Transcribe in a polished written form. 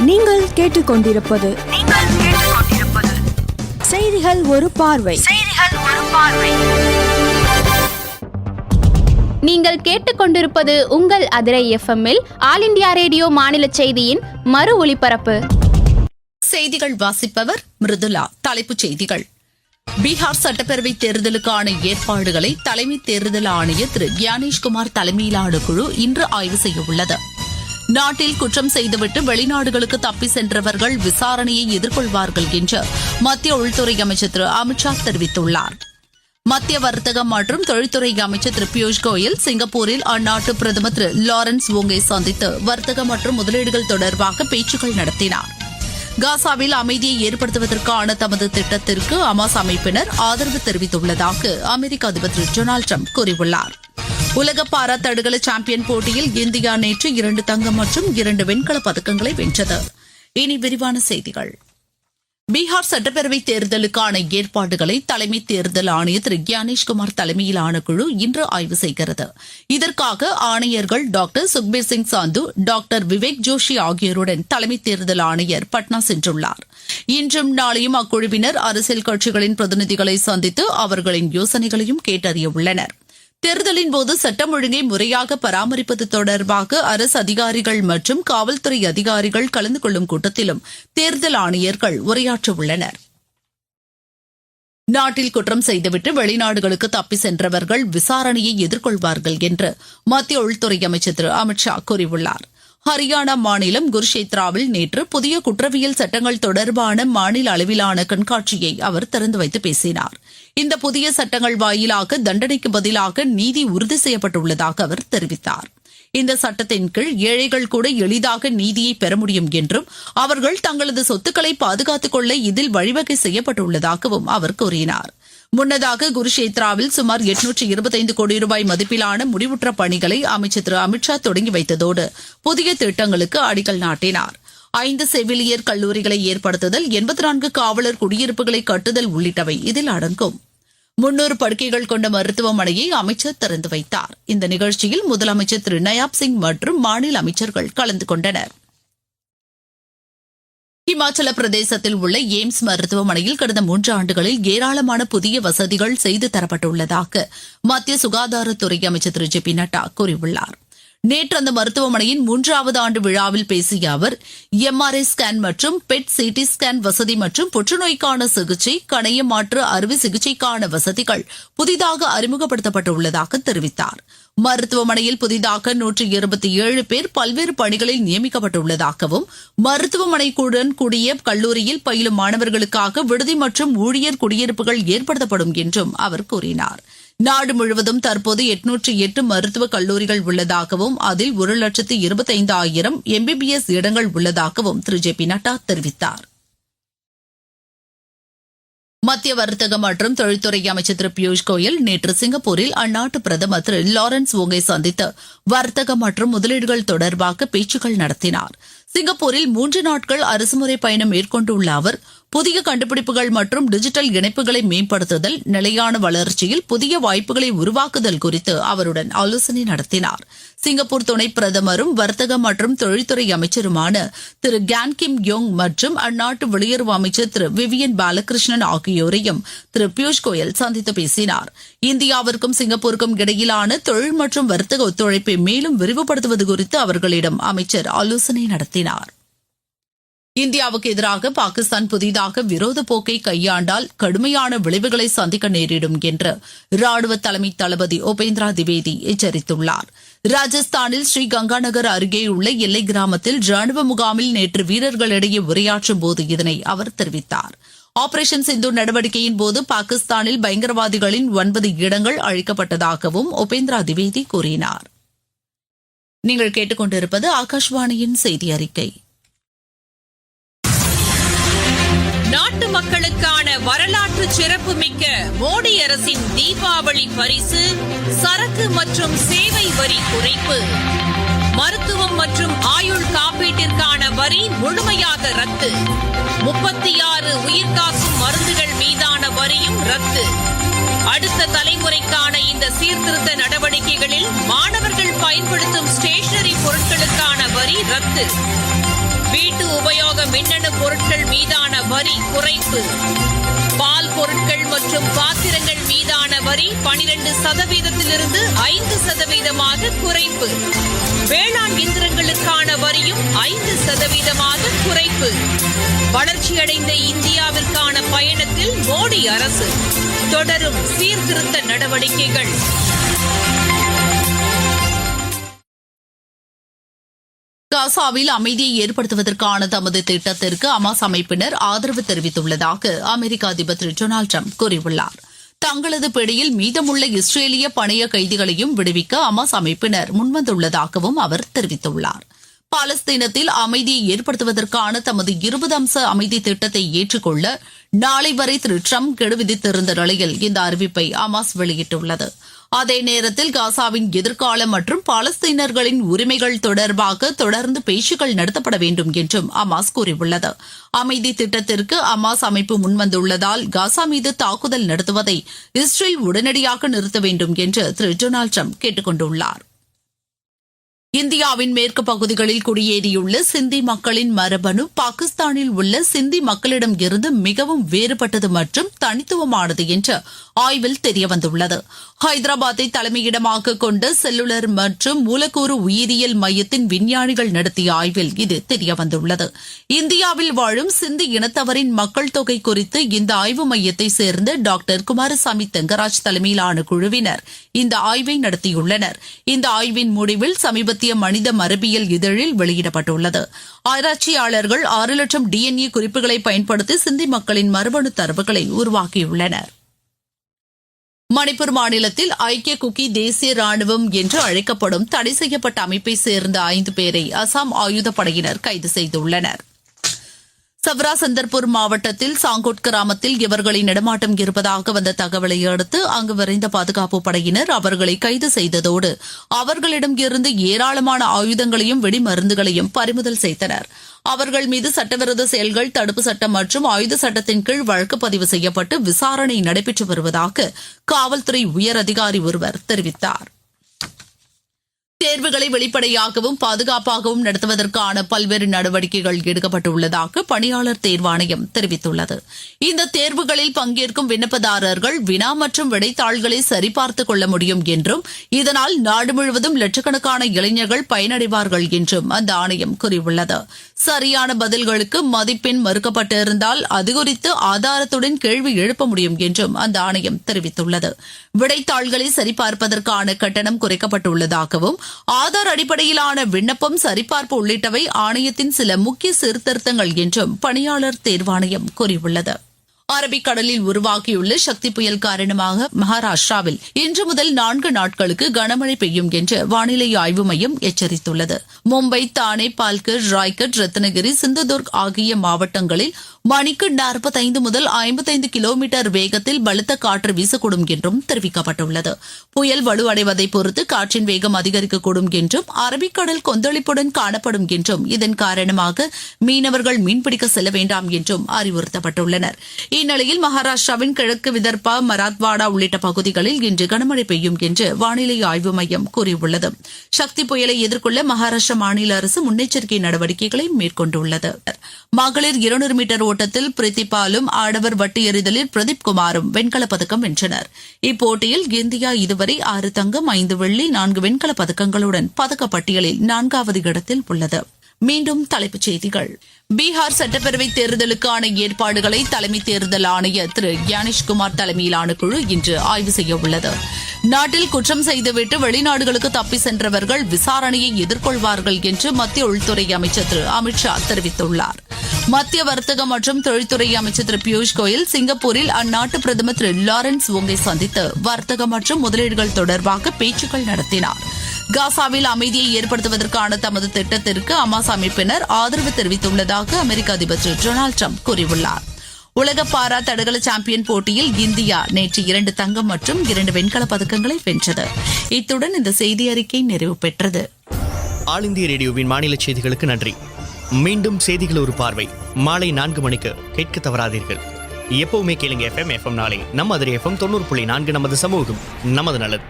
நீங்கள் கேட்டுக்கொண்டிருப்பது செய்திகள் ஒரு பார்வை. நீங்கள் கேட்டுக்கொண்டிருப்பது உங்கள் அதிரை எஃப்எம்மில் ஆல் இண்டியா ரேடியோ மாநில செய்தியின் மறு ஒலிபரப்பு. செய்திகள் வாசிப்பவர் மிருதுலா. தலைப்புச் செய்திகள்: பீகார் சட்டப்பேரவை தேர்தலுக்கான ஏற்பாடுகளை தலைமை தேர்தல் ஆணையர் திரு கியானேஷ்குமார் தலைமையிலான குழு இன்று ஆய்வு செய்ய உள்ளது. நாட்டில் குற்றம் செய்துவிட்டு வெளிநாடுகளுக்கு தப்பி சென்றவர்கள் விசாரணையை எதிர்கொள்வார்கள் என்று மத்திய உள்துறை அமைச்சர் திரு அமித்ஷா தெரிவித்துள்ளார். மத்திய வர்த்தகம் மற்றும் தொழில்துறை அமைச்சர் திரு பியூஷ் கோயல் சிங்கப்பூரில் அந்நாட்டு பிரதமர் திரு லாரன்ஸ் வோங்கை சந்தித்து வர்த்தகம் மற்றும் முதலீடுகள் தொடர்பாக பேச்சுக்கள் நடத்தினார். காசாவில் அமைதியை ஏற்படுத்துவதற்கான தமது திட்டத்திற்கு ஹமாஸ் அமைப்பினர் ஆதரவு தெரிவித்துள்ளதாக அமெரிக்க அதிபர் திரு டொனால்டு டிரம்ப் கூறியுள்ளார். உலக பாரா தடகள சாம்பியன் போட்டியில் இந்தியா நேற்று 2 தங்கம் மற்றும் 2 வெண்கலப் பதக்கங்களை வென்றது. இனி விரிவான செய்திகள். பீகார் சட்டப்பேரவை தேர்தலுக்கான ஏற்பாடுகளை தலைமை தேர்தல் ஆணையர் திரு கியானேஷ்குமார் தலைமையிலான குழு இன்று ஆய்வு செய்கிறது. இதற்காக ஆணையர்கள் டாக்டர் சுக்பீர் சிங் சாந்து, டாக்டர் விவேக் ஜோஷி ஆகியோருடன் தலைமை தேர்தல் ஆணையர் பட்னா சென்றுள்ளார். இன்றும் நாளையும் அக்குழுவினர் அரசியல் கட்சிகளின் பிரதிநிதிகளை சந்தித்து அவர்களின் யோசனைகளையும் கேட்டறிய உள்ளனர். தேர்தலின் போது சட்டம் ஒழுங்கை முறையாக பராமரிப்பது தொடர்பாக அரசு அதிகாரிகள் மற்றும் காவல்துறை அதிகாரிகள் கலந்து கொள்ளும் கூட்டத்திலும் தேர்தல் ஆணையர்கள் உரையாற்ற உள்ளனர். நாட்டில் குற்றம் செய்துவிட்டு வெளிநாடுகளுக்கு தப்பி சென்றவர்கள் விசாரணையை எதிர்கொள்வார்கள் என்று மத்திய உள்துறை அமைச்சர் திரு அமித்ஷா கூறியுள்ளார். ஹரியானா மாநிலம் குருஷேத்ராவில் நேற்று புதிய குற்றவியல் சட்டங்கள் தொடர்பான மாநில அளவிலான கண்காட்சியை அவர் திறந்து வைத்து பேசினார். இந்த புதிய சட்டங்கள் வாயிலாக தண்டனைக்கு பதிலாக நீதி உறுதி செய்யப்பட்டுள்ளதாக அவர் தெரிவித்தார். இந்த சட்டத்தின் கீழ் ஏழைகள் கூட எளிதாக நீதியை பெற முடியும் என்றும் அவர்கள் தங்களது சொத்துக்களை பாதுகாத்துக் கொள்ள இதில் வழிவகை செய்யப்பட்டுள்ளதாகவும் அவர் கூறினார். முன்னதாக குருஷேத்ராவில் சுமார் 825 கோடி ரூபாய் மதிப்பிலான முடிவுற்ற பணிகளை அமைச்சர் திரு அமித்ஷா தொடங்கி வைத்ததோடு புதிய திட்டங்களுக்கு அடிக்கல் நாட்டினார். 5 செவிலியர் கல்லூரிகளை ஏற்படுத்துதல், 84 காவலர் குடியிருப்புகளை கட்டுதல் உள்ளிட்டவை இதில் அடங்கும். 300 படுக்கைகள் கொண்ட மருத்துவமனையை அமைச்சர் திறந்து வைத்தார். இந்த நிகழ்ச்சியில் முதலமைச்சர் திரு நயாப் சிங் மற்றும் மாநில அமைச்சர்கள் கலந்து கொண்டனர். இமாச்சல பிரதேசத்தில் உள்ள எய்ம்ஸ் மருத்துவமனையில் கடந்த 3 ஆண்டுகளில் ஏராளமான புதிய வசதிகள் செய்து தரப்பட்டுள்ளதாக மத்திய சுகாதாரத்துறை அமைச்சர் திரு ஜே பி நட்டா கூறியுள்ளார். நேற்று அந்த மருத்துவமனையின் 3வது ஆண்டு விழாவில் பேசிய அவர், எம்ஆர்ஐ ஸ்கேன் மற்றும் பெட் சிடி ஸ்கேன் வசதி மற்றும் புற்றுநோய்க்கான சிகிச்சை, கணைய மாற்று அறுவை சிகிச்சைக்கான வசதிகள் புதிதாக அறிமுகப்படுத்தப்பட்டுள்ளதாக தெரிவித்தார். மருத்துவமனையில் புதிதாக 127 பேர் பல்வேறு பணிகளில் நியமிக்கப்பட்டுள்ளதாகவும் மருத்துவமனைக்குடன் கூடிய கல்லூரியில் பயிலும் மாணவர்களுக்காக விடுதி மற்றும் ஊழியர் குடியிருப்புகள் ஏற்படுத்தப்படும் என்றும் அவர் கூறினார். நாடு முழுவதும் தற்போது 808 மருத்துவக் கல்லூரிகள் உள்ளதாகவும் அதில் 1,25,000 MBBS இடங்கள் உள்ளதாகவும் திரு ஜே பி நட்டா தெரிவித்தார். மத்திய வர்த்தக மற்றும் தொழில்துறை அமைச்சர் திரு பியூஷ் கோயல் நேற்று சிங்கப்பூரில் அந்நாட்டு பிரதமர் திரு லாரன்ஸ் வோங்கை சந்தித்து வர்த்தகம் மற்றும் முதலீடுகள் தொடர்பாக பேச்சுக்கள் நடத்தினார். சிங்கப்பூரில் 3 நாட்கள் அரசுமுறை பயணம் மேற்கொண்டுள்ள அவர் புதிய கண்டுபிடிப்புகள் மற்றும் டிஜிட்டல் இணைப்புகளை மேம்படுத்துதல், நிலையான வளர்ச்சியில் புதிய வாய்ப்புகளை உருவாக்குதல் குறித்து அவருடன் ஆலோசனை நடத்தினார். சிங்கப்பூர் துணை பிரதமரும் வர்த்தக மற்றும் தொழில்துறை அமைச்சருமான திரு கேன் கிம் யோங் மற்றும் அந்நாட்டு வெளியுறவு அமைச்சர் திரு விவியன் பாலகிருஷ்ணன் ஆகியோரையும் திரு பியூஷ் கோயல் சந்தித்து பேசினார். இந்தியாவிற்கும் சிங்கப்பூருக்கும் இடையிலான தொழில் மற்றும் வர்த்தக ஒத்துழைப்பை மேலும் விரிவுபடுத்துவது குறித்து அவர்களிடம் அமைச்சர் ஆலோசனை நடத்தினார். இந்தியாவுக்கு எதிராக பாகிஸ்தான் புதிதாக விரோத போக்கை கையாண்டால் கடுமையான விளைவுகளை சந்திக்க நேரிடும் என்று ராணுவ தலைமை தளபதி உபேந்திரா திவேதி எச்சரித்துள்ளார். ராஜஸ்தானில் ஸ்ரீ கங்காநகர் அருகேயுள்ள எல்லை கிராமத்தில் ராணுவ முகாமில் நேற்று வீரர்களிடையே உரையாற்றும் போது இதனை அவர் தெரிவித்தார். ஆபரேஷன் சிந்து நடவடிக்கையின் போது பாகிஸ்தானில் பயங்கரவாதிகளின் 9 இடங்கள் அழிக்கப்பட்டதாகவும் உபேந்திரா திவேதி கூறினார். நீங்கள் கேட்டுக்கொண்டிருப்பது ஆகாஷ்வாணியின் செய்தி அறிக்கை. நாட்டு மக்களுக்கான வரலாற்று சிறப்புமிக்க மோடி அரசின் தீபாவளி பரிசு சரக்கு மற்றும் சேவை வரி குறைப்பு. மருத்துவம் மற்றும் ஆயுள் காப்பீட்டிற்கான வரி முழுமையாக ரத்து. 36 உயிர்காக்கும் மருந்துகள் மீதான வரியும் ரத்து. அடுத்த தலைமுறைக்கான இந்த சீர்திருத்த நடவடிக்கைகளில் மாணவர்கள் பயன்படுத்தும் ஸ்டேஷனரி பொருட்களுக்கான வரி ரத்து. வீட்டு உபயோக மின்னணு பொருட்கள் மீதான வரி குறைப்பு, பால் பொருட்கள் மற்றும் பாத்திரங்கள் மீதான வரி 12%-இருந்து 5% குறைப்பு, வேளாண் இயந்திரங்களுக்கான வரியும் 5% குறைப்பு. வளர்ச்சியடைந்த இந்தியாவிற்கான பயணத்தில் மோடி அரசு தொடரும் சீர்திருத்த நடவடிக்கைகள். காசாவில் அமைதியை ஏற்படுத்துவதற்கான தமது திட்டத்திற்கு அமாஸ் அமைப்பினர் ஆதரவு தெரிவித்துள்ளதாக அமெரிக்க அதிபர் திரு டொனால்டு டிரம்ப் கூறியுள்ளார். தங்களது பிடியில் மீதமுள்ள இஸ்ரேலிய பணைய கைதிகளையும் விடுவிக்க அமாஸ் அமைப்பினர் முன்வந்துள்ளதாகவும் அவர் தெரிவித்துள்ளார். பாலஸ்தீனத்தில் அமைதியை ஏற்படுத்துவதற்கான தமது 20 அம்ச அமைதி திட்டத்தை ஏற்றுக்கொள்ள நாளை வரை திரு டிரம்ப் கெடு விதித்திருந்த நிலையில் இந்த அறிவிப்பை அமாஸ் வெளியிட்டுள்ளது. அதே நேரத்தில் காசாவின் எதிர்காலம் மற்றும் பாலஸ்தீனர்களின் உரிமைகள் தொடர்பாக தொடர்ந்து பேச்சுக்கள் நடத்தப்பட வேண்டும் என்றும் அமாஸ் கூறியுள்ளது. அமைதி திட்டத்திற்கு அமாஸ் அமைப்பு முன்வந்துள்ளதால் காசா மீது தாக்குதல் நடத்துவதை இஸ்ரேல் உடனடியாக நிறுத்த வேண்டும் என்று திரு டொனால்டு டிரம்ப் கேட்டுக் கொண்டுள்ளார். இந்தியாவின் மேற்கு பகுதிகளில் குடியேறியுள்ள சிந்தி மக்களின் மரபணு பாகிஸ்தானில் உள்ள சிந்தி மக்களிடம் இருந்து மிகவும் வேறுபட்டது மற்றும் தனித்துவமானது என்று ஆய்வில் தெரியவந்துள்ளது. ஹைதராபாத்தை தலைமையிடமாக கொண்ட செல்லுலர் மற்றும் மூலக்கூறு உயிரியல் மையத்தின் விஞ்ஞானிகள் நடத்திய ஆய்வில் இது தெரியவந்துள்ளது. இந்தியாவில் வாழும் சிந்தி இனத்தவரின் மக்கள் தொகை குறித்து இந்த ஆய்வு மையத்தை சேர்ந்த டாக்டர் குமாரசாமி தெங்கராஜ் தலைமையிலான குழுவினர் இந்த ஆய்வை நடத்தியுள்ளனர். இந்த ஆய்வின் முடிவில் சமீபத்திய மனித மரபியல் இதழில் வெளியிடப்பட்டுள்ளது. ஆராய்ச்சியாளர்கள் 6 லட்சம் DNA குறிப்புகளை பயன்படுத்தி சிந்தி மக்களின் மரபணு தரவுகளை உருவாக்கியுள்ளனர். மணிப்பூர் மாநிலத்தில் ஐக்கிய குக்கி தேசிய ராணுவம் என்று அழைக்கப்படும் தடை செய்யப்பட்ட அமைப்பை சேர்ந்த 5 பேரை அசாம் ஆயுதப்படையினர் கைது செய்துள்ளனர். சவ்ரா சந்தர்பூர் மாவட்டத்தில் சாங்கோட் கிராமத்தில் இவர்களின் நடமாட்டம் இருப்பதாக வந்த தகவலை அடுத்து அங்கு விரைந்த பாதுகாப்பு படையினர் அவர்களை கைது செய்ததோடு அவர்களிடம் இருந்து ஏராளமான ஆயுதங்களையும் வெடிமருந்துகளையும் பறிமுதல் செய்தனர். அவர்கள் மீது சட்டவிரோத செயல்கள் தடுப்பு சட்டம் மற்றும் ஆயுத சட்டத்தின் கீழ் வழக்கு பதிவு செய்யப்பட்டு விசாரணை நடைபெற்று வருவதாக காவல்துறை உயர் அதிகாரி ஒருவர் தெரிவித்தார். தேர்வுகளை வெளிப்படையாகவும் பாதுகாப்பாகவும் நடத்துவதற்கான பல்வேறு நடவடிக்கைகள் எடுக்கப்பட்டுள்ளதாக பணியாளர் தேர்வாணையம் தெரிவித்துள்ளது. இந்த தேர்வுகளில் பங்கேற்கும் விண்ணப்பதாரர்கள் வினா மற்றும் விடைத்தாள்களை சரிபார்த்துக் கொள்ள முடியும் என்றும் இதனால் நாடு முழுவதும் லட்சக்கணக்கான இளைஞர்கள் பயனடைவார்கள் என்றும் அந்த ஆணையம் கூறியுள்ளது. சரியான பதில்களுக்கு மதிப்பெண் மறுக்கப்பட்டிருந்தால் அது குறித்து ஆதாரத்துடன் கேள்வி எழுப்ப முடியும் என்றும் அந்த ஆணையம் தெரிவித்துள்ளது. விடைத்தாள்களை சரிபார்ப்பதற்கான கட்டணம் குறைக்கப்பட்டுள்ளதாகவும் ஆதார் அடிப்படையிலான விண்ணப்பம் சரிபார்ப்பு உள்ளிட்டவை ஆணையத்தின் சில முக்கிய சீர்திருத்தங்கள் என்றும் பணியாளர் தேர்வாணையம் கூறியுள்ளது. அரபிக்கடலில் உருவாகியுள்ள சக்தி புயல் காரணமாக மகாராஷ்டிராவில் இன்று முதல் 4 நாட்களுக்கு கனமழை பெய்யும் என்று வானிலை ஆய்வு மையம் எச்சரித்துள்ளது. மும்பை, தானே, பால்கர், ராய்கட், ரத்னகிரி, சிந்துதுர்க் ஆகிய மாவட்டங்களில் மணிக்கு 45 முதல் 55 கிலோமீட்டர் வேகத்தில் பலத்த காற்று வீசக்கூடும் என்றும் தெரிவிக்கப்பட்டுள்ளது. புயல் வலுவடைவதை பொறுத்து காற்றின் வேகம் அதிகரிக்கக்கூடும் என்றும் அரபிக்கடல் கொந்தளிப்புடன் காணப்படும் என்றும் இதன் காரணமாக மீனவர்கள் மீன்பிடிக்க செல்ல வேண்டாம் என்றும் அறிவுறுத்தப்பட்டுள்ளனர். இந்நிலையில் மகாராஷ்டிராவின் கிழக்கு விதர்பா, மராத்வாடா உள்ளிட்ட பகுதிகளில் இன்று கனமழை பெய்யும் என்று வானிலை ஆய்வு மையம் கூறியுள்ளது. சக்தி புயலை எதிர்கொள்ள மகாராஷ்டிரா மாநில அரசு முன்னெச்சரிக்கை நடவடிக்கைகளை மேற்கொண்டுள்ளது. மகளிர் 200 மீட்டர் ஓட்டத்தில் பிரித்திபாலும் ஆடவர் வட்டு எறிதலில் பிரதீப் குமாரும் வெண்கலப் பதக்கம் வென்றனர். இப்போட்டியில் இந்தியா இதுவரை 6 தங்கம், 5 வெள்ளி, 4 வெண்கலப் பதக்கங்களுடன் பதக்கப்பட்டியலில் 4வது இடத்தில் உள்ளது. மீண்டும் தலைப்புச் செய்திகள். பீகார் சட்டப்பேரவை தேர்தலுக்கான ஏற்பாடுகளை தலைமை தேர்தல் ஆணையர் திரு ஞானேஷ்குமார் தலைமையிலான குழு இன்று ஆய்வு செய்ய உள்ளது. நாட்டில் குற்றம் செய்துவிட்டு வெளிநாடுகளுக்கு தப்பி சென்றவர்கள் விசாரணையை எதிர்கொள்வார்கள் என்று மத்திய உள்துறை அமைச்சர் திரு அமித்ஷா தெரிவித்துள்ளார். மத்திய வர்த்தக மற்றும் தொழில்துறை அமைச்சர் திரு பியூஷ் கோயல் சிங்கப்பூரில் அந்நாட்டு பிரதமர் திரு லாரன்ஸ் வோங்கை சந்தித்து வர்த்தகம் மற்றும் முதலீடுகள் தொடர்பாக பேச்சுக்கள் நடத்தினார். காசாவில் அமைதியை ஏற்படுத்துவதற்கான தமது திட்டத்திற்கு அமாஸ் அமைப்பினர் ஆதரவு தெரிவித்துள்ளதாக அமெரிக்க அதிபர் திரு டொனால்டு டிரம்ப் கூறியுள்ளார். உலக பாரா தடகள சாம்பியன் போட்டியில் இந்தியா நேற்று 2 தங்கம் மற்றும் 2 வெண்கலப் பதக்கங்களை வென்றது. இத்துடன் இந்த செய்தி அறிக்கை நிறைவு பெற்றது. ஆல் இந்திய ரேடியோவின் மாநில செய்திகளுக்கு நன்றி. மீண்டும் செய்திகள் ஒரு பார்வை மாலை 4 மணிக்கு கேட்க தவறாதீர்கள். எப்பவுமே கேளுங்க FM நாளை நம்ம அதிரி FM 90.4 நமது சமூகம் நமது நலன்.